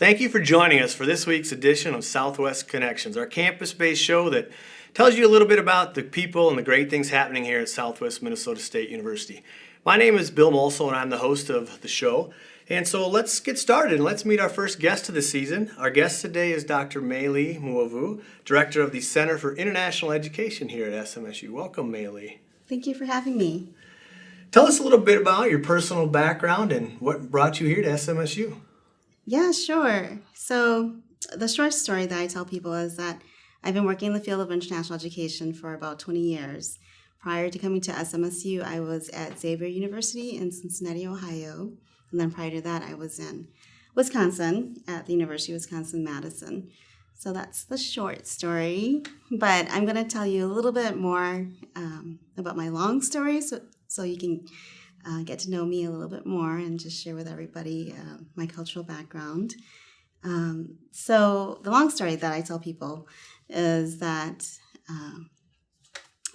Thank you for joining us for this week's edition of Southwest Connections, our campus-based show that tells you a little bit about the people and the great things happening here at Southwest Minnesota State University. My name is Bill Molso, and I'm the host of the show. And so let's get started and let's meet our first guest of the season. Our guest today is Dr. Lee Moua-Vue, Director of the Center for International Education here at SMSU. Welcome, Lee. Thank you for having me. Tell us a little bit about your personal background and what brought you here to SMSU. Yeah, sure. So the short story that I tell people is that I've been working in the field of international education for about 20 years. Prior to coming to SMSU, I was at Xavier University in Cincinnati, Ohio. And then prior to that, I was in Wisconsin at the University of Wisconsin-Madison. So that's the short story. But I'm going to tell you a little bit more about my long story so you can get to know me a little bit more and just share with everybody my cultural background. So the long story that I tell people is that,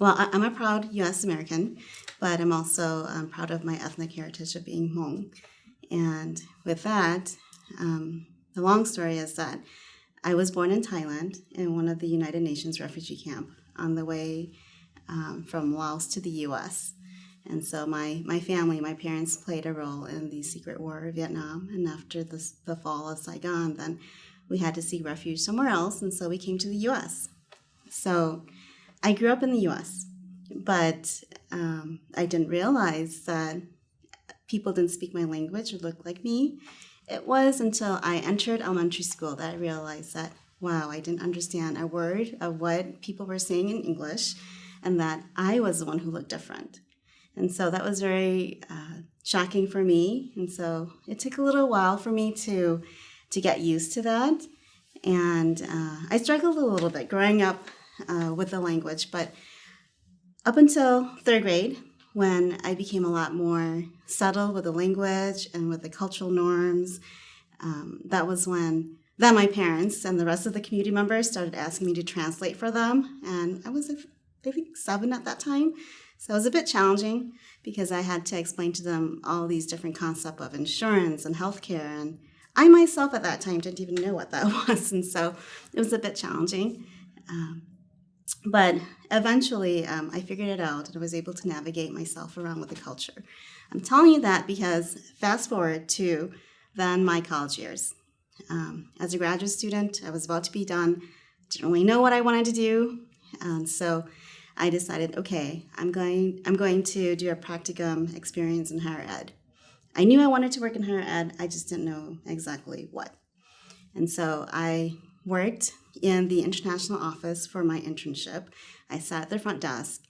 I'm a proud U.S. American, but I'm also proud of my ethnic heritage of being Hmong. And with that, the long story is that I was born in Thailand in one of the United Nations refugee camp on the way from Laos to the U.S., and so my family, my parents played a role in the secret war of Vietnam. And after the fall of Saigon, then we had to seek refuge somewhere else. And so we came to the U.S. So I grew up in the U.S., but I didn't realize that people didn't speak my language or look like me. It was until I entered elementary school that I realized that, wow, I didn't understand a word of what people were saying in English and that I was the one who looked different. And so that was very shocking for me. And so it took a little while for me to get used to that. And I struggled a little bit growing up with the language. But up until third grade, when I became a lot more settled with the language and with the cultural norms, that was when then my parents and the rest of the community members started asking me to translate for them. And I was, I think, 7 at that time. So it was a bit challenging because I had to explain to them all these different concepts of insurance and healthcare. And I myself at that time didn't even know what that was. And so it was a bit challenging. But eventually I figured it out and I was able to navigate myself around with the culture. I'm telling you that because fast forward to then my college years. As a graduate student, I was about to be done. Didn't really know what I wanted to do. And so I decided, okay, I'm going to do a practicum experience in higher ed. I knew I wanted to work in higher ed. I just didn't know exactly what. And so I worked in the international office for my internship. I sat at the front desk,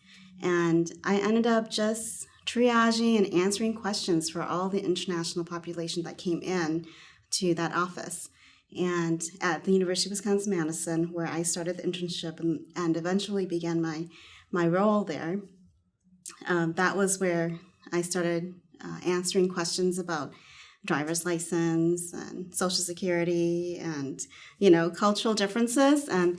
and I ended up just triaging and answering questions for all the international population that came in to that office. And at the University of Wisconsin-Madison, where I started the internship and eventually began my role there, that was where I started answering questions about driver's license and Social Security and, cultural differences. And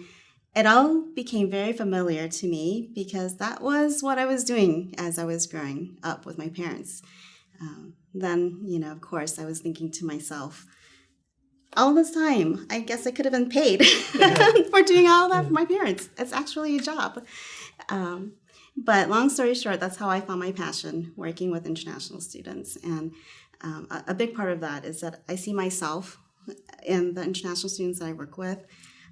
it all became very familiar to me because that was what I was doing as I was growing up with my parents. Then, of course, I was thinking to myself, all this time, I guess I could have been paid for doing all that for my parents. It's actually a job. But long story short, that's how I found my passion, working with international students. And a big part of that is that I see myself in the international students that I work with.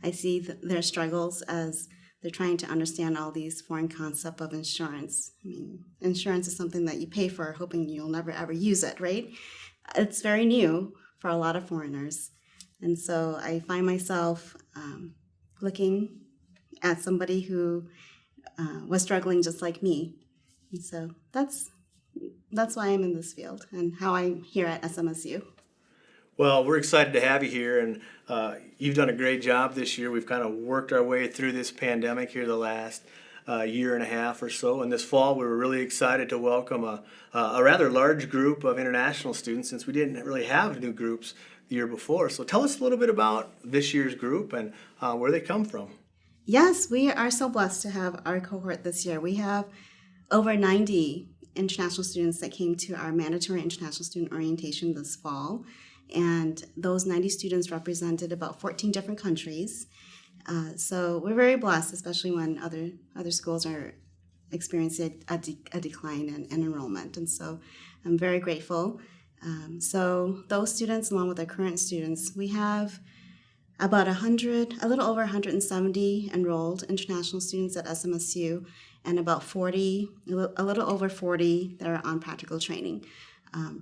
I see their struggles as they're trying to understand all these foreign concepts of insurance. I mean, insurance is something that you pay for hoping you'll never, ever use it, right? It's very new for a lot of foreigners. And so I find myself looking at somebody who was struggling just like me. And so that's why I'm in this field and how I'm here at SMSU. Well, we're excited to have you here, and you've done a great job this year. We've kind of worked our way through this pandemic here the last year and a half or so. And this fall, we were really excited to welcome a rather large group of international students since we didn't really have new groups the year before. So tell us a little bit about this year's group and where they come from. Yes, we are so blessed to have our cohort this year. We have over 90 international students that came to our mandatory international student orientation this fall. and those 90 students represented about 14 different countries. So we're very blessed, especially when other schools are experiencing a decline in enrollment. And so I'm very grateful. So those students, along with our current students, we have about a little over 170 enrolled international students at SMSU, and about 40, a little over 40 that are on practical training.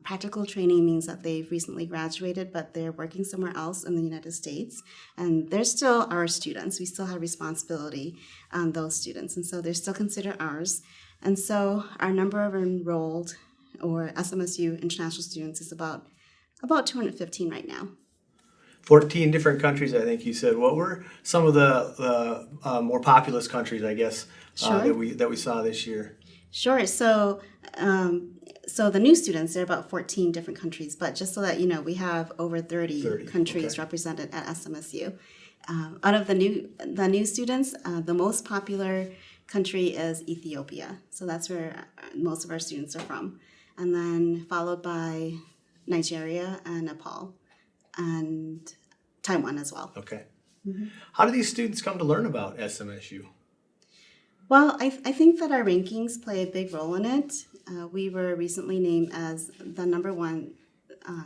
Practical training means that they've recently graduated, but they're working somewhere else in the United States, and they're still our students. We still have responsibility on those students, and so they're still considered ours. And so our number of enrolled or SMSU international students is about 215 right now. 14 different countries, I think you said. What were some of the more populous countries, I guess, Sure. that we saw this year? Sure. So the new students, there are about 14 different countries, but just so that you know, we have over 30 countries okay. represented at SMSU. Out of the new students, the most popular country is Ethiopia. So that's where most of our students are from. And then followed by Nigeria and Nepal and Taiwan as well. Okay. How do these students come to learn about SMSU? Well, I think that our rankings play a big role in it. We were recently named as the #1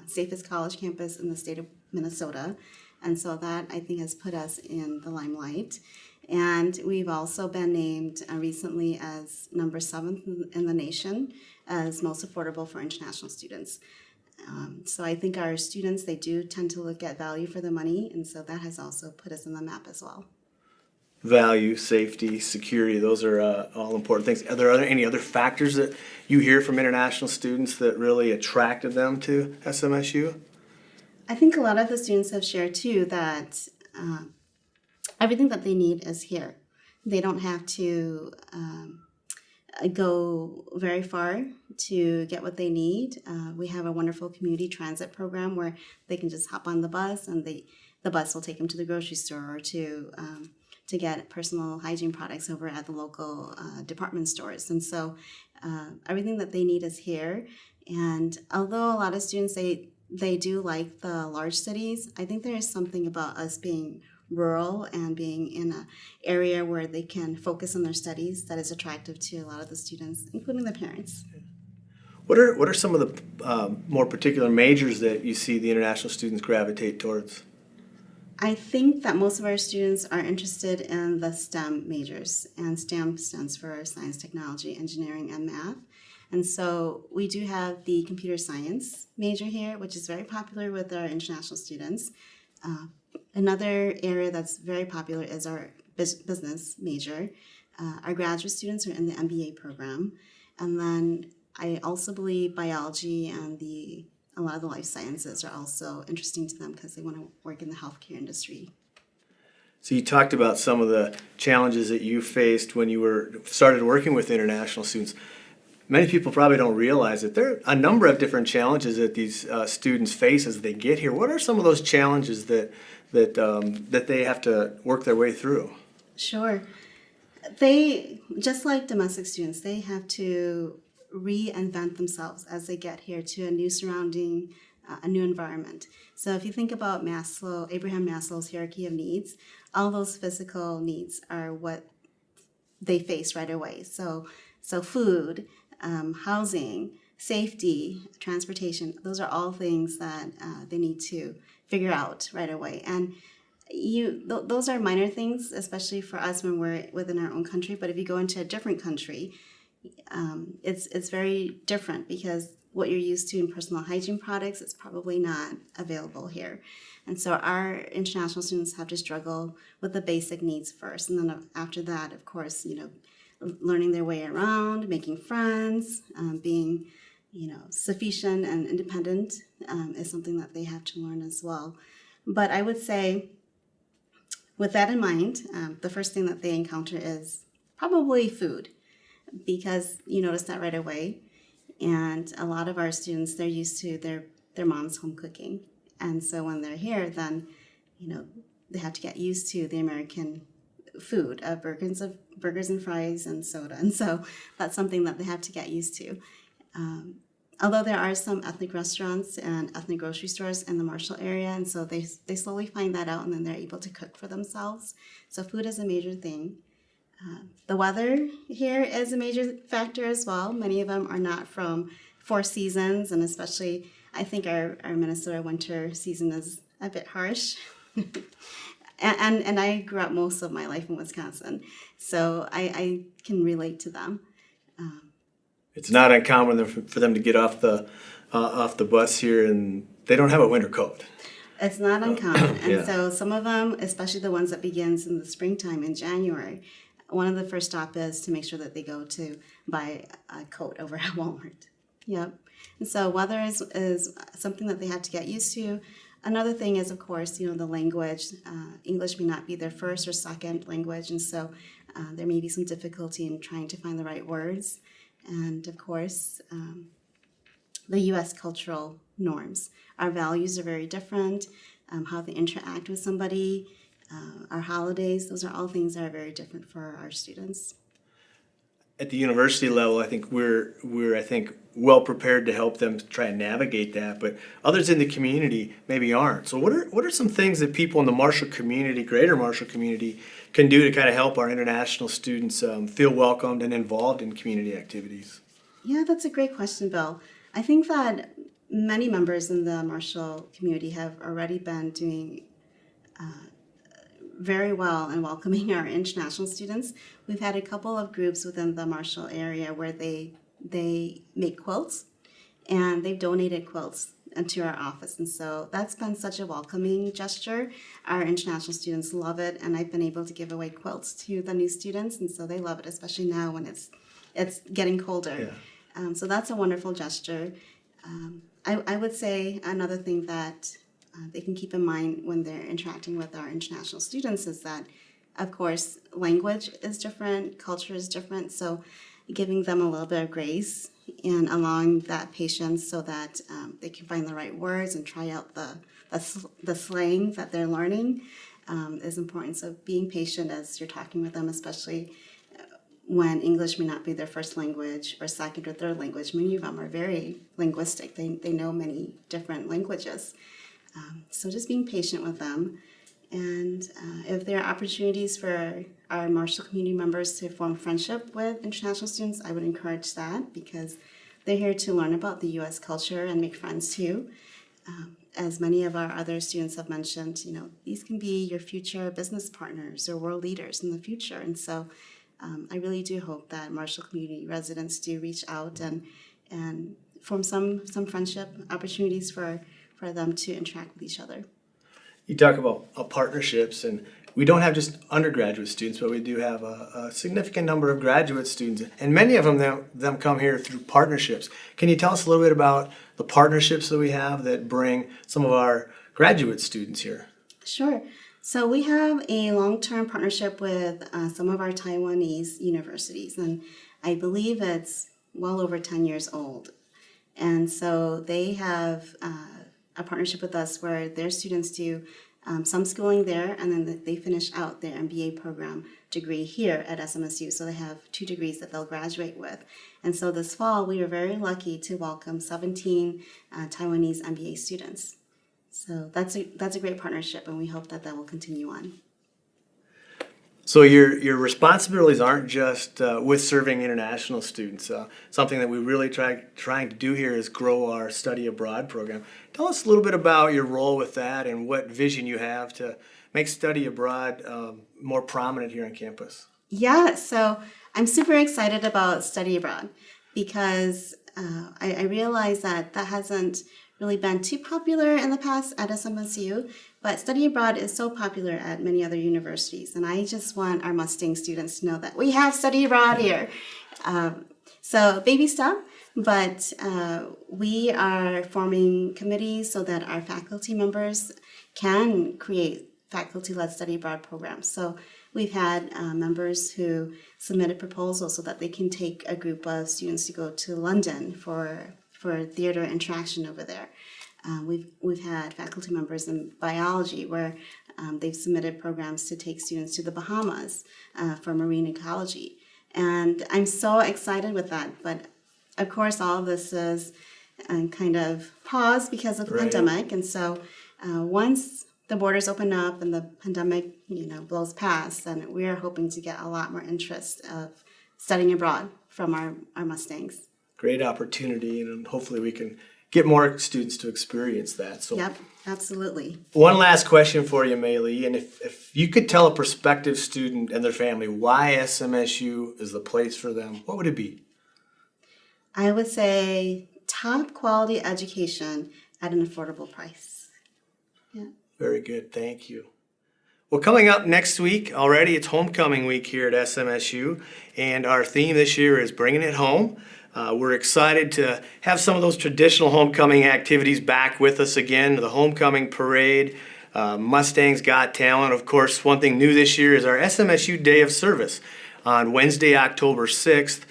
safest college campus in the state of Minnesota. And so that, I think, has put us in the limelight. And we've also been named recently as #7 in the nation as most affordable for international students. So I think our students, they do tend to look at value for the money, and so that has also put us on the map as well. Value, safety, security, those are all important things. Are there any other factors that you hear from international students that really attracted them to SMSU? I think a lot of the students have shared too that everything that they need is here. They don't have to go very far to get what they need. We have a wonderful community transit program where they can just hop on the bus, and the bus will take them to the grocery store or to get personal hygiene products over at the local department stores. And so everything that they need is here. And although a lot of students they do like the large cities, I think there is something about us being rural and being in an area where they can focus on their studies that is attractive to a lot of the students, including the parents. What are some of the more particular majors that you see the international students gravitate towards? I think that most of our students are interested in the STEM majors, and STEM stands for science, technology, engineering, and math. And so we do have the computer science major here, which is very popular with our international students. Another area that's very popular is our business major. Our graduate students are in the MBA program. And then I also believe biology and a lot of the life sciences are also interesting to them because they want to work in the healthcare industry. So you talked about some of the challenges that you faced when you started working with international students. Many people probably don't realize that there are a number of different challenges that these students face as they get here. What are some of those challenges that they have to work their way through? Sure. They, just like domestic students, they have to reinvent themselves as they get here to a new surrounding, a new environment. So if you think about Abraham Maslow's hierarchy of needs, all those physical needs are what they face right away. So food, housing, safety, transportation, those are all things that they need to figure out right away. And those are minor things, especially for us when we're within our own country. But if you go into a different country, it's very different because what you're used to in personal hygiene products is probably not available here. And so our international students have to struggle with the basic needs first. And then after that, of course, learning their way around, making friends, being, sufficient and independent is something that they have to learn as well. But I would say, with that in mind, the first thing that they encounter is probably food, because you notice that right away. And a lot of our students, they're used to their mom's home cooking. And so when they're here, then, they have to get used to the American food, burgers and fries and soda. And so that's something that they have to get used to. Although there are some ethnic restaurants and ethnic grocery stores in the Marshall area, and so they slowly find that out and then they're able to cook for themselves. So food is a major thing. The weather here is a major factor as well. Many of them are not from four seasons, and especially I think our Minnesota winter season is a bit harsh. and I grew up most of my life in Wisconsin, so I can relate to them. It's not uncommon for them to get off the bus here and they don't have a winter coat. It's not uncommon. And Yeah. so some of them, especially the ones that begins in the springtime in January, one of the first stop is to make sure that they go to buy a coat over at Walmart. Yep. And so weather is something that they have to get used to. Another thing is, of course, the language. English may not be their first or second language, and so there may be some difficulty in trying to find the right words. And of course, the U.S. cultural norms. Our values are very different. How they interact with somebody, our holidays, those are all things that are very different for our students. At the university level, I think we're well prepared to help them try and navigate that, but others in the community maybe aren't. So what are some things that people in the Marshall community, greater Marshall community, can do to kind of help our international students feel welcomed and involved in community activities? Yeah, that's a great question, Bill. I think that many members in the Marshall community have already been doing very well in welcoming our international students. We've had a couple of groups within the Marshall area where they make quilts, and they've donated quilts into our office. And so that's been such a welcoming gesture. Our international students love it, and I've been able to give away quilts to the new students, and so they love it, especially now when it's getting colder. Yeah. So that's a wonderful gesture. I would say another thing that they can keep in mind when they're interacting with our international students is that, of course, language is different, culture is different, so giving them a little bit of grace and allowing that patience so that they can find the right words and try out the slang that they're learning is important. So being patient as you're talking with them, especially when English may not be their first language or second or third language. Many of them are very linguistic. They know many different languages. So just being patient with them. And if there are opportunities for our Marshall community members to form friendship with international students, I would encourage that because they're here to learn about the U.S. culture and make friends too. As many of our other students have mentioned, these can be your future business partners or world leaders in the future. And so I really do hope that Marshall community residents do reach out and form some friendship opportunities for them to interact with each other. You talk about partnerships, and we don't have just undergraduate students, but we do have a significant number of graduate students, and many of them come here through partnerships. Can you tell us a little bit about the partnerships that we have that bring some of our graduate students here? Sure. So we have a long-term partnership with some of our Taiwanese universities, and I believe it's well over 10 years old. And so they have a partnership with us where their students do some schooling there, and then they finish out their MBA program degree here at SMSU. So they have 2 degrees that they'll graduate with. And so this fall, we were very lucky to welcome 17 Taiwanese MBA students. So that's a great partnership, and we hope that will continue on. So your responsibilities aren't just with serving international students. Something that we really trying to do here is grow our study abroad program. Tell us a little bit about your role with that and what vision you have to make study abroad more prominent here on campus. Yeah, so I'm super excited about study abroad because I realize that hasn't really been too popular in the past at SMSU, but study abroad is so popular at many other universities, and I just want our Mustang students to know that we have study abroad here. So baby step, but we are forming committees so that our faculty members can create faculty-led study abroad programs. So we've had members who submitted proposals so that they can take a group of students to go to London for theater interaction over there. We've had faculty members in biology where they've submitted programs to take students to the Bahamas for marine ecology. And I'm so excited with that. But of course, all of this is kind of paused because of the Right. pandemic. And so once the borders open up and the pandemic, blows past, then we are hoping to get a lot more interest of studying abroad from our Mustangs. Great opportunity, and hopefully we can get more students to experience that. So, Yep, absolutely. one last question for you, Maylee, and if you could tell a prospective student and their family why SMSU is the place for them, what would it be? I would say top quality education at an affordable price. Yeah. Very good, thank you. Well, coming up next week already, it's homecoming week here at SMSU, and our theme this year is bringing it home. We're excited to have some of those traditional homecoming activities back with us again, the homecoming parade, Mustangs Got Talent. Of course, one thing new this year is our SMSU Day of Service. On Wednesday, October 6th,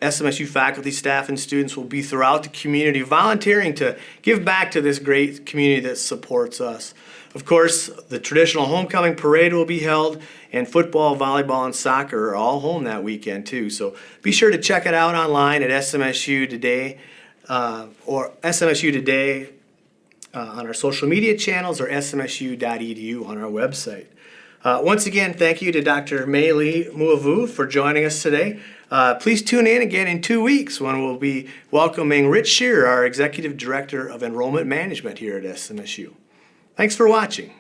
SMSU faculty, staff, and students will be throughout the community volunteering to give back to this great community that supports us. Of course, the traditional homecoming parade will be held, and football, volleyball, and soccer are all home that weekend too. So be sure to check it out online at SMSU Today or SMSU Today on our social media channels or smsu.edu on our website. Once again, thank you to Dr. Lee Moua-Vue for joining us today. Please tune in again in 2 weeks when we'll be welcoming Rich Shearer, our Executive Director of Enrollment Management here at SMSU. Thanks for watching.